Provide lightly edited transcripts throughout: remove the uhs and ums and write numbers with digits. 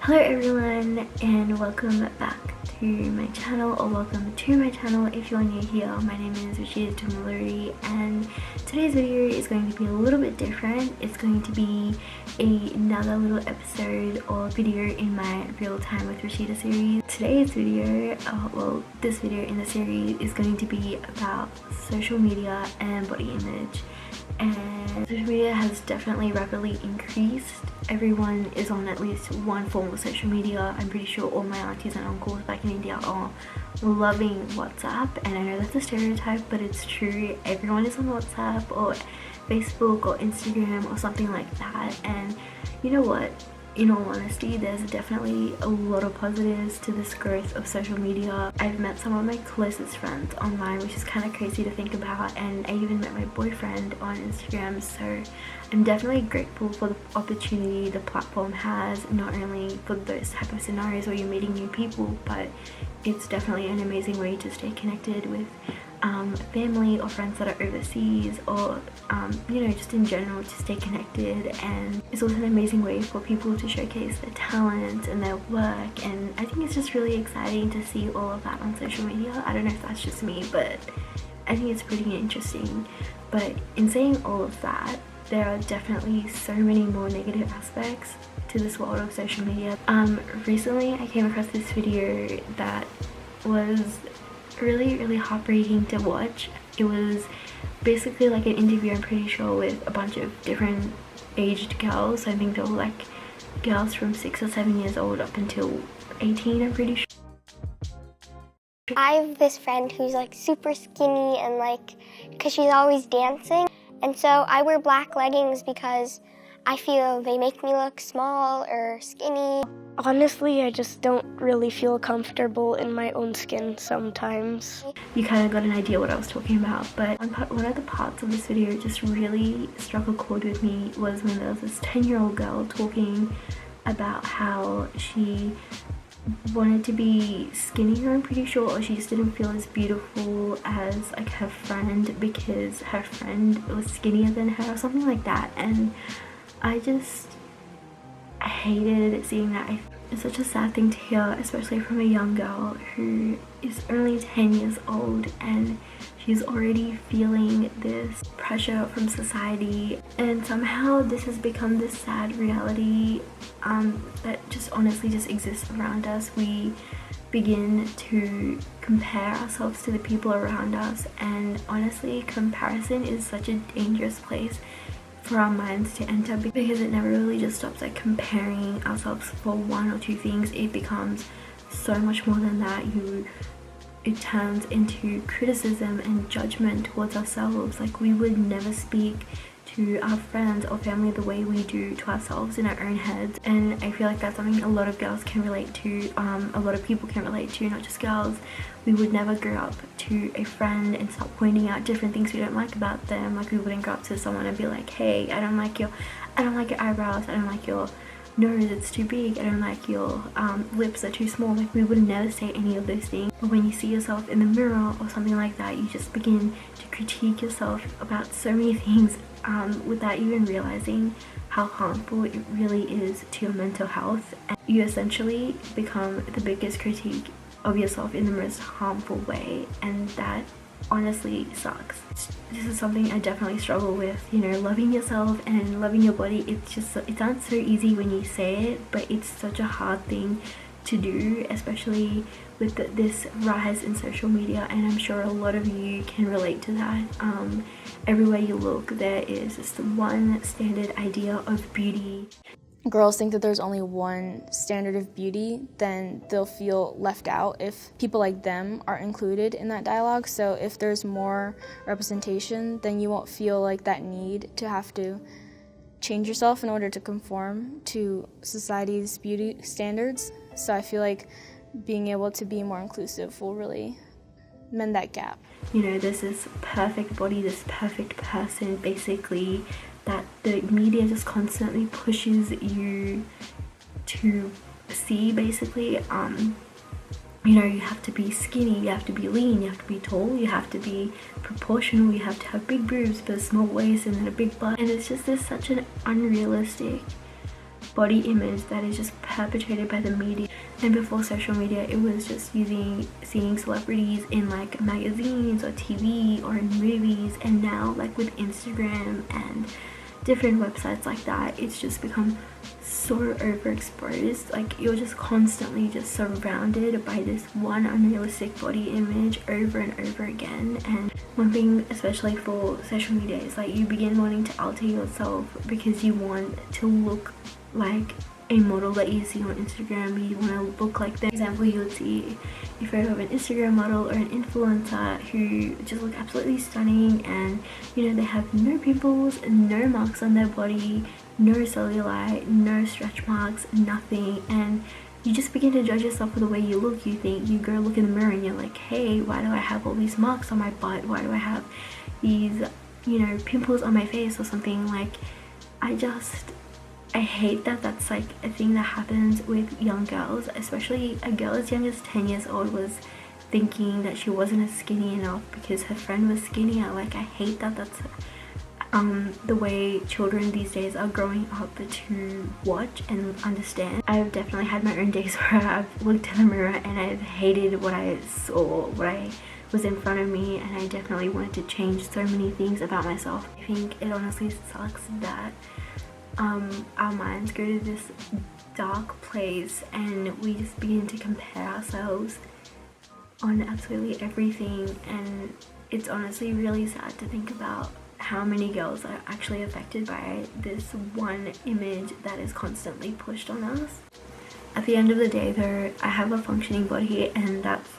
Hello everyone and welcome back to my channel, or welcome to my channel if you're new here. My name is Rashida Tumaluri and today's video is going to be a little bit different. It's going to be another little episode or video in my Real Time with Rashida series. Today's video, this video in the series is going to be about social media and body image. And social media has definitely rapidly increased. Everyone is on at least one form of social media. I'm pretty sure all my aunties and uncles back in India are loving WhatsApp, and I know that's a stereotype, but it's true. Everyone is on WhatsApp or Facebook or Instagram or something like that. And you know what? In all honesty, there's definitely a lot of positives to this growth of social media. I've met some of my closest friends online, which is kind of crazy to think about, and I even met my boyfriend on Instagram. So I'm definitely grateful for the opportunity the platform has, not only for those type of scenarios where you're meeting new people, but it's definitely an amazing way to stay connected with family or friends that are overseas, or you know, just in general to stay connected. And it's also an amazing way for people to showcase their talent and their work, and I think it's just really exciting to see all of that on social media. I don't know if that's just me, but I think it's pretty interesting. But in saying all of that, there are definitely so many more negative aspects to this world of social media. Recently I came across this video that was really heartbreaking to watch. It was basically like an interview, I'm pretty sure, with a bunch of different aged girls. I think they were like girls from 6 or 7 years old up until 18, I'm pretty sure. I have this friend who's like super skinny and because she's always dancing, and so I wear black leggings because I feel they make me look small or skinny. Honestly, I just don't really feel comfortable in my own skin sometimes. You kind of got an idea what I was talking about, but one of the parts of this video just really struck a chord with me was when there was this 10-year-old girl talking about how she wanted to be skinnier, I'm pretty sure, or she just didn't feel as beautiful as like her friend because her friend was skinnier than her or something like that. And I hated seeing that. It's such a sad thing to hear, especially from a young girl who is only 10 years old and she's already feeling this pressure from society, and somehow this has become this sad reality that just honestly just exists around us. We begin to compare ourselves to the people around us, and honestly, comparison is such a dangerous place for our minds to enter, because it never really just stops at comparing ourselves for one or two things. It becomes so much more than that. It turns into criticism and judgment towards ourselves. Like, we would never speak to our friends or family the way we do to ourselves in our own heads. And I feel like that's something a lot of girls can relate to, a lot of people can relate to, not just girls. We would never go up to a friend and start pointing out different things we don't like about them. Like, we wouldn't go up to someone and be like, hey, I don't like your eyebrows, I don't like your nose, it's too big, I don't like your lips are too small. Like, we would never say any of those things. But when you see yourself in the mirror or something like that, you just begin to critique yourself about so many things without even realizing how harmful it really is to your mental health. And you essentially become the biggest critique of yourself in the most harmful way, and that honestly sucks. This is something I definitely struggle with, you know, loving yourself and loving your body. It's just, it sounds so easy when you say it, but it's such a hard thing to do, especially with this rise in social media. And I'm sure a lot of you can relate to that. Everywhere you look, there is just one standard idea of beauty. Girls think that there's only one standard of beauty, then they'll feel left out if people like them are included in that dialogue. So if there's more representation, then you won't feel like that need to have to change yourself in order to conform to society's beauty standards. So I feel like being able to be more inclusive will really mend that gap. You know, there's this perfect body, this perfect person, basically, that the media just constantly pushes you to see, basically. You know, you have to be skinny, you have to be lean, you have to be tall, you have to be proportional, you have to have big boobs but a small waist and then a big butt. And it's just such an unrealistic body image that is just perpetrated by the media. And before social media, it was just seeing celebrities in like magazines or TV or in movies, and now like with Instagram and different websites like that, it's just become so overexposed. Like you're just constantly just surrounded by this one unrealistic body image over and over again. And one thing especially for social media is like you begin wanting to alter yourself because you want to look like a model that you see on Instagram. You want to look like them. For example, you'll see a photo of an Instagram model or an influencer who just look absolutely stunning, and you know, they have no pimples, no marks on their body, no cellulite, no stretch marks, nothing, and you just begin to judge yourself for the way you look. You go look in the mirror and you're like, hey, why do I have all these marks on my butt? Why do I have these, you know, pimples on my face or something? Like, I hate that that's like a thing that happens with young girls, especially a girl as young as 10 years old was thinking that she wasn't as skinny enough because her friend was skinnier. Like, I hate that that's the way children these days are growing up to watch and understand. I've definitely had my own days where I've looked in the mirror and I've hated what I saw, what was in front of me, and I definitely wanted to change so many things about myself. I think it honestly sucks that our minds go to this dark place and we just begin to compare ourselves on absolutely everything, and it's honestly really sad to think about how many girls are actually affected by this one image that is constantly pushed on us. At the end of the day though, I have a functioning body, and that's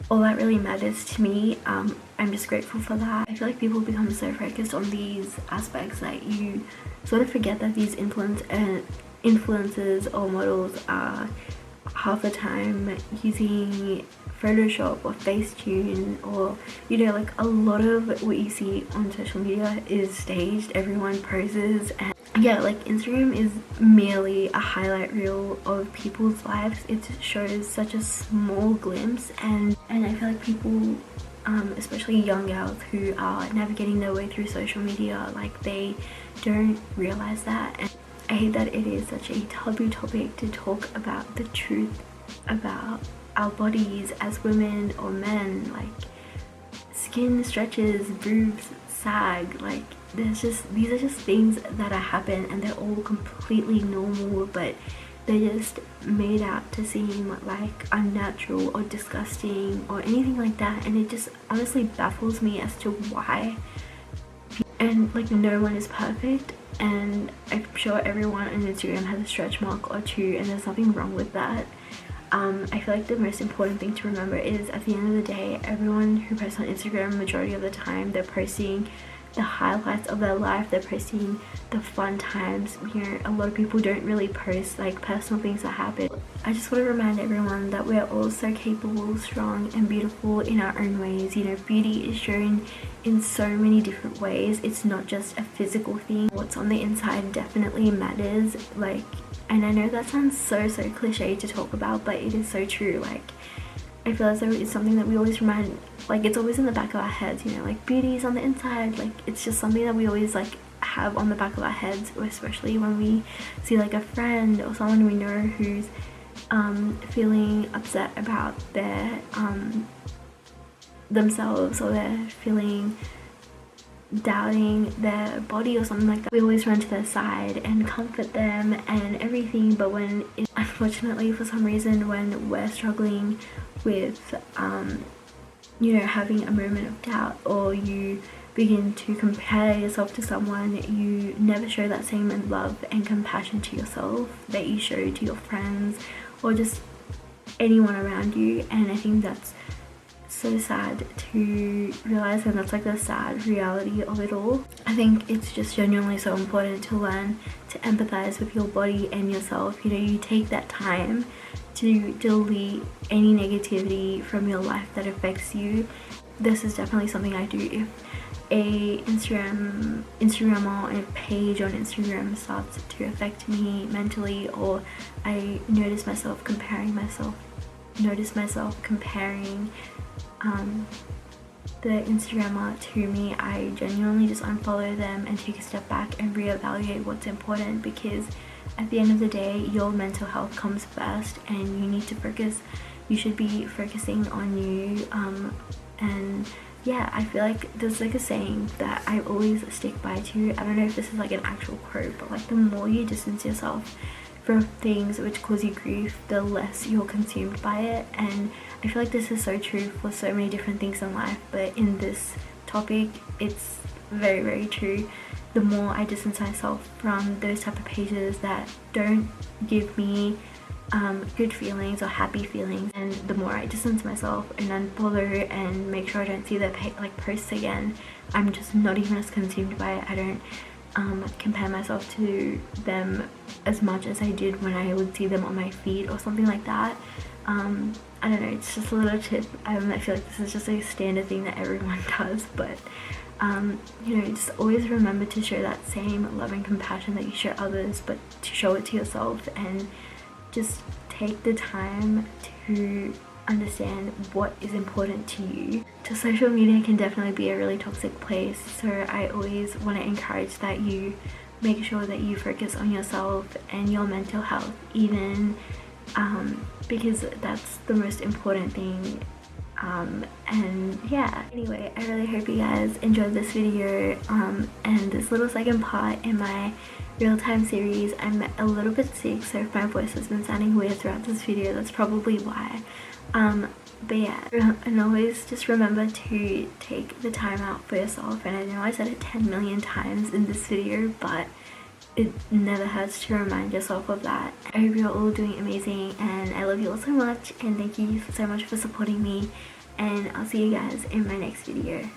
all that really matters to me. I'm just grateful for that. I feel like people become so focused on these aspects that you sort of forget that these influencers or models are half the time using Photoshop or Facetune, or you know, like a lot of what you see on social media is staged. Everyone poses, and yeah, like Instagram is merely a highlight reel of people's lives. It shows such a small glimpse, and I feel like people, especially young girls who are navigating their way through social media, like they don't realize that. And I hate that it is such a taboo topic to talk about the truth about our bodies as women or men. Like, skin stretches, boobs sag, like these are just things that happen, and they're all completely normal, but they're just made out to seem like unnatural or disgusting or anything like that. And it just honestly baffles me as to why. And like, no one is perfect, and I'm sure everyone on Instagram has a stretch mark or two, and there's nothing wrong with that. I feel like the most important thing to remember is, at the end of the day, everyone who posts on Instagram, majority of the time, they're posting the highlights of their life, they're posting the fun times. You know, a lot of people don't really post like personal things that happen. I just want to remind everyone that we're all so capable, strong and beautiful in our own ways. You know, beauty is shown in so many different ways. It's not just a physical thing. What's on the inside definitely matters. Like, and I know that sounds so cliche to talk about, but it is so true. Like, I feel as though it's something that we always remind, like it's always in the back of our heads, you know, like beauty is on the inside. Like, it's just something that we always like have on the back of our heads, especially when we see like a friend or someone we know who's feeling upset about their themselves, or they're feeling doubting their body or something like that. We always run to their side and comfort them and everything, but when unfortunately for some reason when we're struggling with you know, having a moment of doubt, or you begin to compare yourself to someone, you never show that same love and compassion to yourself that you show to your friends or just anyone around you. And I think that's so sad to realize, and that's like the sad reality of it all. I think it's just genuinely so important to learn to empathize with your body and yourself. You know, you take that time to delete any negativity from your life that affects you. This is definitely something I do. If a Instagram or a page on Instagram starts to affect me mentally, or I notice myself comparing the Instagrammer to me, I genuinely just unfollow them and take a step back and reevaluate what's important, because at the end of the day, your mental health comes first, and you need to focus. You should be focusing on you. And yeah, I feel like there's like a saying that I always stick by to. I don't know if this is like an actual quote, but like the more you distance yourself from things which cause you grief, the less you're consumed by it. And I feel like this is so true for so many different things in life, but in this topic it's very, very true. The more I distance myself from those type of pages that don't give me good feelings or happy feelings, and the more I distance myself and unfollow and make sure I don't see their posts again, I'm just not even as consumed by it. I don't compare myself to them as much as I did when I would see them on my feed or something like that. I don't know, it's just a little tip. I feel like this is just a standard thing that everyone does, but you know, just always remember to show that same love and compassion that you show others, but to show it to yourself, and just take the time to understand what is important to you. Just social media can definitely be a really toxic place, so I always want to encourage that you make sure that you focus on yourself and your mental health, even because that's the most important thing. And yeah, anyway, I really hope you guys enjoyed this video and this little second part in my real-time series. I'm a little bit sick, so if my voice has been sounding weird throughout this video, that's probably why. But yeah, and always just remember to take the time out for yourself. And I know I said it 10 million times in this video, but it never hurts to remind yourself of that. I hope you're all doing amazing, and I love you all so much, and thank you so much for supporting me, and I'll see you guys in my next video.